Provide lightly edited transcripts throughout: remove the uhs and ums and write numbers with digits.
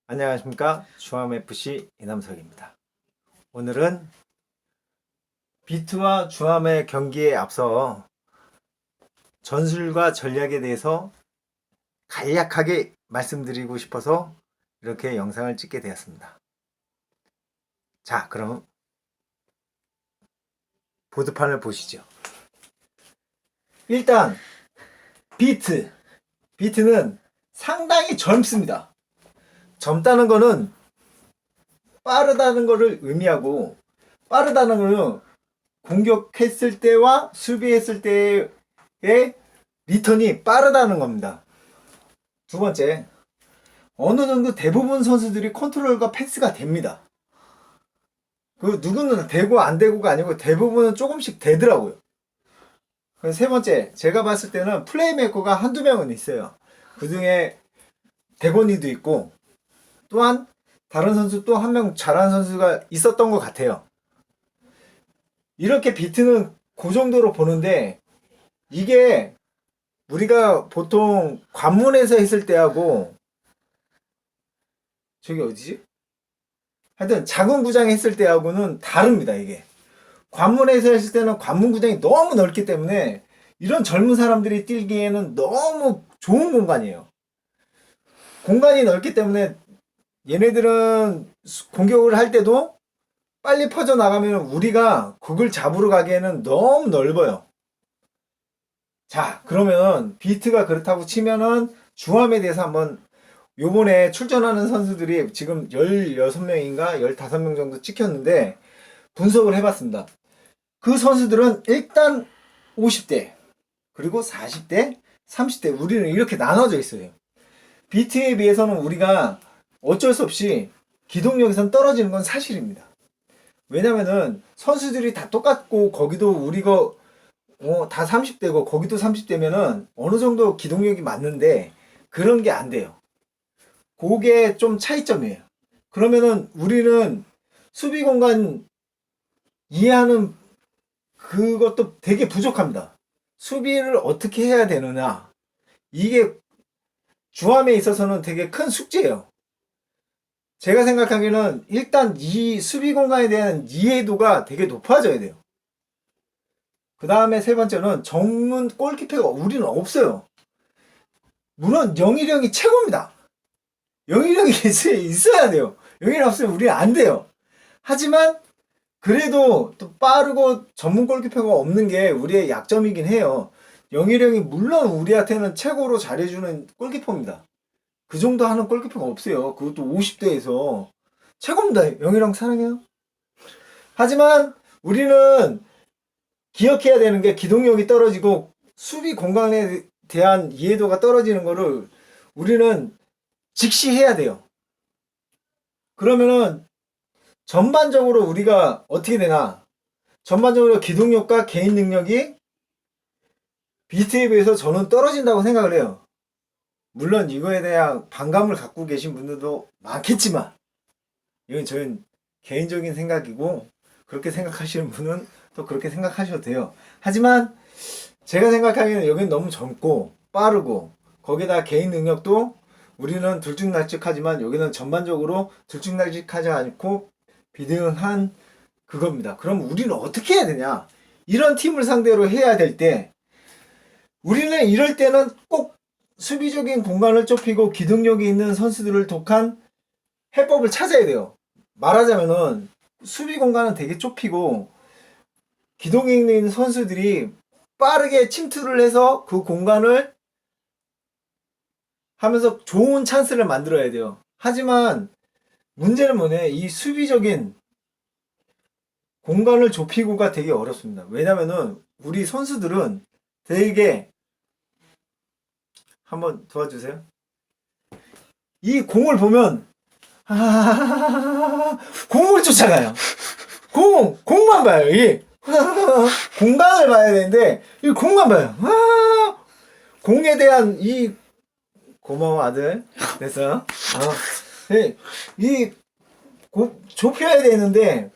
안녕하십니까. 주암FC 이남석입니다. 오늘은 비트와 주암의 경기에 앞서 전술과 전략에 대해서 간략하게 말씀드리고 싶어서 이렇게 영상을 찍게 되었습니다. 자, 그럼 보드판을 보시죠. 일단 비트는 상당히 젊습니다. 젊다는 거는 빠르다는 거를 의미하고, 빠르다는 거는 공격했을 때와 수비했을 때의 리턴이 빠르다는 겁니다. 두 번째, 어느 정도 대부분 선수들이 컨트롤과 패스가 됩니다. 그 누구는 되고 안 되고가 아니고 대부분은 조금씩 되더라고요. 세 번째, 제가 봤을 때는 플레이메이커가 한두 명은 있어요. 그 중에 대건이도 있고, 또한 다른 선수 또 한 명 잘하는 선수가 있었던 것 같아요. 이렇게 비트는 그 정도로 보는데, 이게 우리가 보통 관문에서 했을 때하고, 저기 어디지? 하여튼 작은 구장 했을 때하고는 다릅니다. 이게 관문에서 했을 때는 관문 구장이 너무 넓기 때문에 이런 젊은 사람들이 뛰기에는 너무 좋은 공간이에요. 공간이 넓기 때문에 얘네들은 공격을 할 때도 빨리 퍼져나가면 우리가 그걸 잡으러 가기에는 너무 넓어요. 자, 그러면 비트가 그렇다고 치면은 주암에 대해서 한번, 요번에 출전하는 선수들이 지금 16명인가 15명 정도 찍혔는데 분석을 해봤습니다. 그 선수들은 일단 50대, 그리고 40대, 30대, 우리는 이렇게 나눠져 있어요. 비트에 비해서는 우리가 어쩔 수 없이 기동력에선 떨어지는 건 사실입니다. 왜냐면은 선수들이 다 똑같고 거기도 우리가 다 30대고 거기도 30대면은 어느 정도 기동력이 맞는데 그런 게 안 돼요. 그게 좀 차이점이에요. 그러면은 우리는 수비 공간 이해하는 그것도 되게 부족합니다. 수비를 어떻게 해야 되느냐, 이게 주암에 있어서는 되게 큰 숙제예요. 제가 생각하기에는 일단 이 수비 공간에 대한 이해도가 되게 높아져야 돼요. 그 다음에 세 번째는 전문 골키퍼가 우리는 없어요. 물론 영일형이 최고입니다. 영일형이 있어야 돼요. 영일형 없으면 우리는 안 돼요. 하지만 그래도 또 빠르고 전문 골키퍼가 없는 게 우리의 약점이긴 해요. 영일형이 물론 우리한테는 최고로 잘해주는 골키퍼입니다. 그 정도 하는 골키퍼가 없어요. 그것도 50대에서 최고입니다. 영일형 사랑해요. 하지만 우리는 기억해야 되는 게 기동력이 떨어지고 수비 공간에 대한 이해도가 떨어지는 거를 우리는 직시해야 돼요. 그러면은 전반적으로 우리가 어떻게 되나? 전반적으로 기동력과 개인 능력이 비트에 비해서 저는 떨어진다고 생각을 해요. 물론 이거에 대한 반감을 갖고 계신 분들도 많겠지만, 이건 저는 개인적인 생각이고, 그렇게 생각하시는 분은 또 그렇게 생각하셔도 돼요. 하지만 제가 생각하기에는 여기는 너무 젊고 빠르고, 거기다 개인 능력도 우리는 들쭉날쭉하지만 여기는 전반적으로 들쭉날쭉하지 않고 비등한 그겁니다. 그럼 우리는 어떻게 해야 되냐? 이런 팀을 상대로 해야 될 때, 우리는 이럴 때는 꼭 수비적인 공간을 좁히고 기동력이 있는 선수들을 독한 해법을 찾아야 돼요. 말하자면은 수비 공간은 되게 좁히고 기동이 있는 선수들이 빠르게 침투를 해서 그 공간을 하면서 좋은 찬스를 만들어야 돼요. 하지만 문제는 뭐냐? 이 수비적인 공간을 좁히고가 되게 어렵습니다. 왜냐면은 우리 선수들은 되게, 한번 도와주세요. 이 공을 보면 공을 쫓아가요. 공만 봐요. 이 공간을 봐야 되는데 이 공만 봐요. 공에 대한 이, 고마워 아들. 됐어. 이 좁혀야 되는데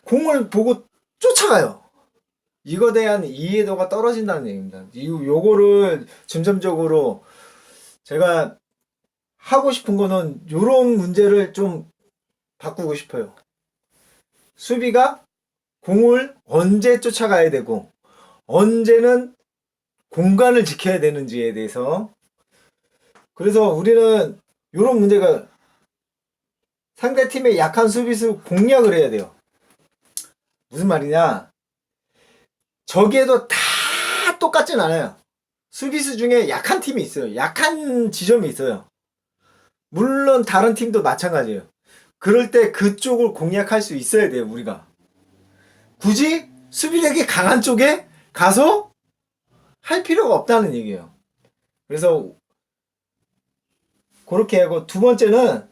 공을 보고 쫓아가요. 이거에 대한 이해도가 떨어진다는 얘기입니다. 요거를 점점적으로 제가 하고 싶은 거는 요런 문제를 좀 바꾸고 싶어요. 수비가 공을 언제 쫓아가야 되고 언제는 공간을 지켜야 되는지에 대해서. 그래서 우리는 요런 문제가 상대팀의 약한 수비수 공략을 해야 돼요. 무슨 말이냐, 저기에도 다 똑같진 않아요. 수비수 중에 약한 팀이 있어요. 약한 지점이 있어요. 물론 다른 팀도 마찬가지예요. 그럴 때 그쪽을 공략할 수 있어야 돼요. 우리가 굳이 수비력이 강한 쪽에 가서 할 필요가 없다는 얘기예요. 그래서 그렇게 하고, 두 번째는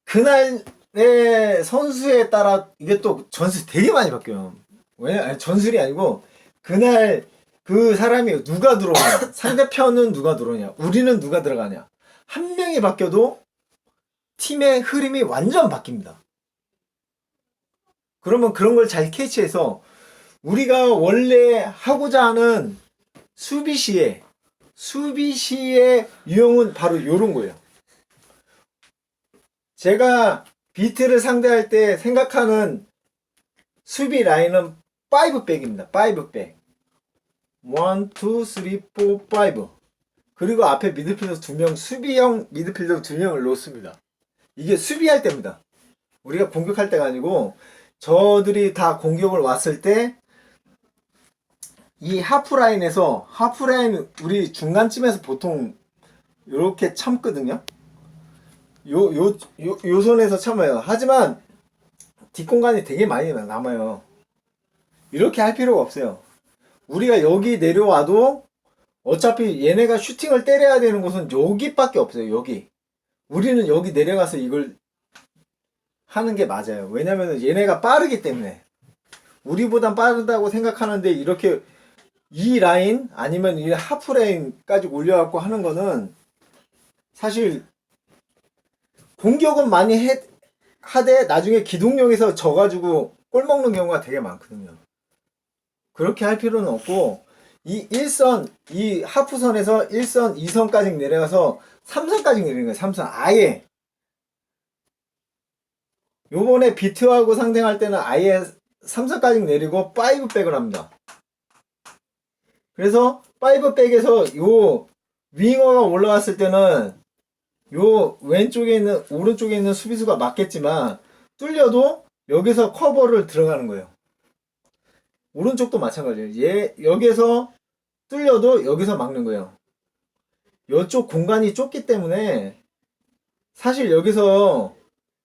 그날의 선수에 따라 이게 또 전술 되게 많이 바뀌어요. 왜냐, 전술이 아니고 그날 그 사람이 누가 들어오냐, 상대편은 누가 들어오냐, 우리는 누가 들어가냐, 한 명이 바뀌어도 팀의 흐름이 완전 바뀝니다. 그러면 그런 걸 잘 캐치해서 우리가 원래 하고자 하는 수비시의 유형은 바로 요런 거예요. 제가 비트를 상대할 때 생각하는 수비 라인은 5백입니다. 5백. 1, 2, 3, 4, 5. 그리고 앞에 미드필더 2명, 수비형 미드필더 2명을 놓습니다. 이게 수비할 때입니다. 우리가 공격할 때가 아니고, 저들이 다 공격을 왔을 때 이 하프라인 우리 중간쯤에서 보통 이렇게 참거든요. 요 손에서 참아요. 하지만 뒷공간이 되게 많이 남아요. 이렇게 할 필요가 없어요. 우리가 여기 내려와도 어차피 얘네가 슈팅을 때려야 되는 곳은 여기밖에 없어요. 여기. 우리는 여기 내려가서 이걸 하는 게 맞아요. 왜냐면 얘네가 빠르기 때문에. 우리보단 빠르다고 생각하는데 이렇게 이 라인 아니면 이 하프 라인까지 올려갖고 하는 거는 사실 공격은 많이 하되 나중에 기동력에서 져가지고 골 먹는 경우가 되게 많거든요. 그렇게 할 필요는 없고, 이 1선, 이 하프선에서 1선, 2선까지 내려가서 3선까지 내리는 거예요. 3선 아예. 요번에 비트하고 상대할 때는 아예 3선까지 내리고 5백을 합니다. 그래서 5백에서 요 윙어가 올라왔을 때는 요 왼쪽에 있는, 오른쪽에 있는 수비수가 맞겠지만 뚫려도 여기서 커버를 들어가는 거예요. 오른쪽도 마찬가지예요. 여기서 뚫려도 여기서 막는 거예요. 이쪽 공간이 좁기 때문에 사실 여기서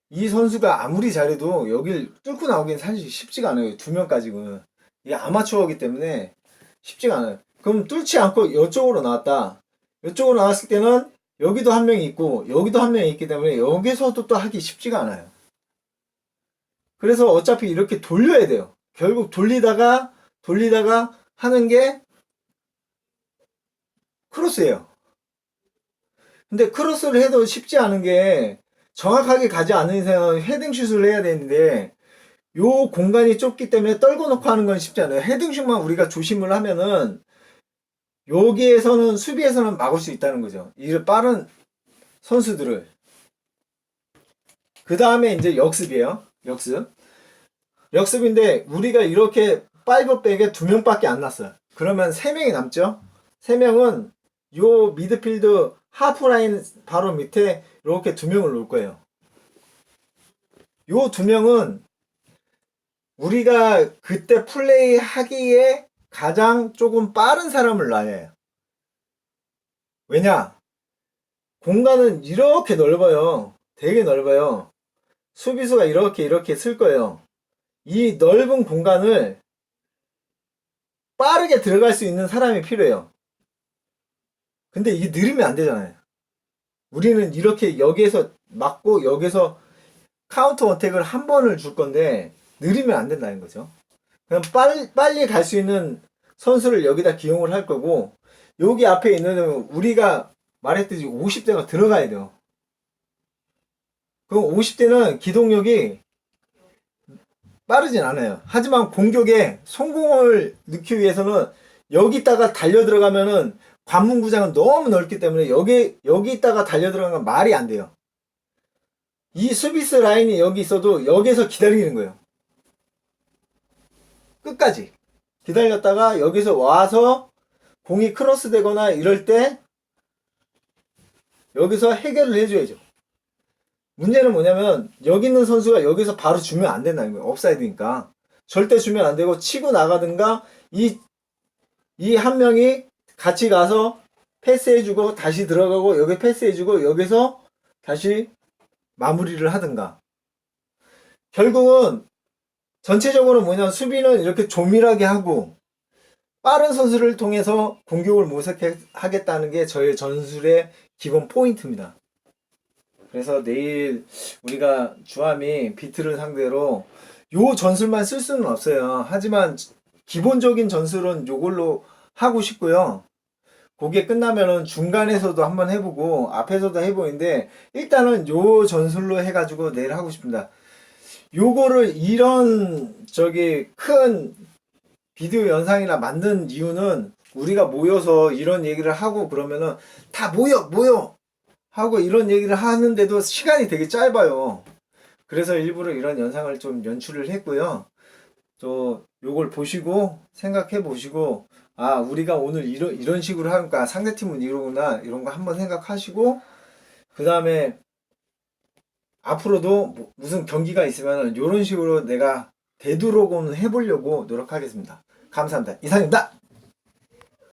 이 선수가 아무리 잘해도 여길 뚫고 나오기는 사실 쉽지가 않아요. 2명까지는. 이게 아마추어이기 때문에 쉽지가 않아요. 그럼 뚫지 않고 이쪽으로 나왔다. 이쪽으로 나왔을 때는 여기도 한 명이 있고 여기도 한 명이 있기 때문에 여기서도 또 하기 쉽지가 않아요. 그래서 어차피 이렇게 돌려야 돼요. 결국 돌리다가 하는 게 크로스예요. 근데 크로스를 해도 쉽지 않은 게, 정확하게 가지 않는 이상은 헤딩슛을 해야 되는데 요 공간이 좁기 때문에 떨궈 놓고 하는 건 쉽지 않아요. 헤딩슛만 우리가 조심을 하면은 여기에서는, 수비에서는 막을 수 있다는 거죠. 이 빠른 선수들을. 그 다음에 이제 역습이에요. 역습인데 우리가 이렇게 5백에 2명밖에 안 났어요. 그러면 3명이 남죠. 3명은 요 미드필드 하프라인 바로 밑에 이렇게 2명을 놓을 거예요. 요 2명은 우리가 그때 플레이 하기에 가장 조금 빠른 사람을 놔야 해요. 왜냐? 공간은 이렇게 넓어요. 되게 넓어요. 수비수가 이렇게 쓸 거예요. 이 넓은 공간을 빠르게 들어갈 수 있는 사람이 필요해요. 근데 이게 느리면 안 되잖아요. 우리는 이렇게 여기에서 막고 여기서 카운터 어택을 한 번을 줄 건데 느리면 안 된다는 거죠. 그럼 빨리 갈 수 있는 선수를 여기다 기용을 할 거고, 여기 앞에 있는 우리가 말했듯이 50대가 들어가야 돼요. 그럼 50대는 기동력이 빠르진 않아요. 하지만 공격에 성공을 넣기 위해서는 여기다가 달려 들어가면은 관문구장은 너무 넓기 때문에 여기 있다가 달려 들어가는 건 말이 안 돼요. 이 수비스 라인이 여기 있어도 여기서 기다리는 거예요. 끝까지 기다렸다가 여기서 와서 공이 크로스 되거나 이럴 때 여기서 해결을 해줘야죠. 문제는 뭐냐면 여기 있는 선수가 여기서 바로 주면 안 된다는 거예요. 옵사이드니까 절대 주면 안 되고 치고 나가든가 이 한 명이 같이 가서 패스해주고 다시 들어가고 여기 패스해주고 여기서 다시 마무리를 하든가. 결국은 전체적으로 뭐냐면 수비는 이렇게 조밀하게 하고 빠른 선수를 통해서 공격을 모색하겠다는 게 저의 전술의 기본 포인트입니다. 그래서 내일 우리가 주함이 비트를 상대로 요 전술만 쓸 수는 없어요. 하지만 기본적인 전술은 요걸로 하고 싶고요. 그게 끝나면은 중간에서도 한번 해보고 앞에서도 해보는데 일단은 요 전술로 해가지고 내일 하고 싶습니다. 요거를 이런 큰 비디오 영상이나 만든 이유는 우리가 모여서 이런 얘기를 하고 그러면은 다 모여 하고 이런 얘기를 하는데도 시간이 되게 짧아요. 그래서 일부러 이런 영상을 좀 연출을 했고요. 또 요걸 보시고 생각해 보시고 아 우리가 오늘 이런 식으로 하니까 상대팀은 이러구나 이런 거 한번 생각하시고 그 다음에 앞으로도 무슨 경기가 있으면 이런 식으로 내가 되도록은 해보려고 노력하겠습니다. 감사합니다. 이상입니다.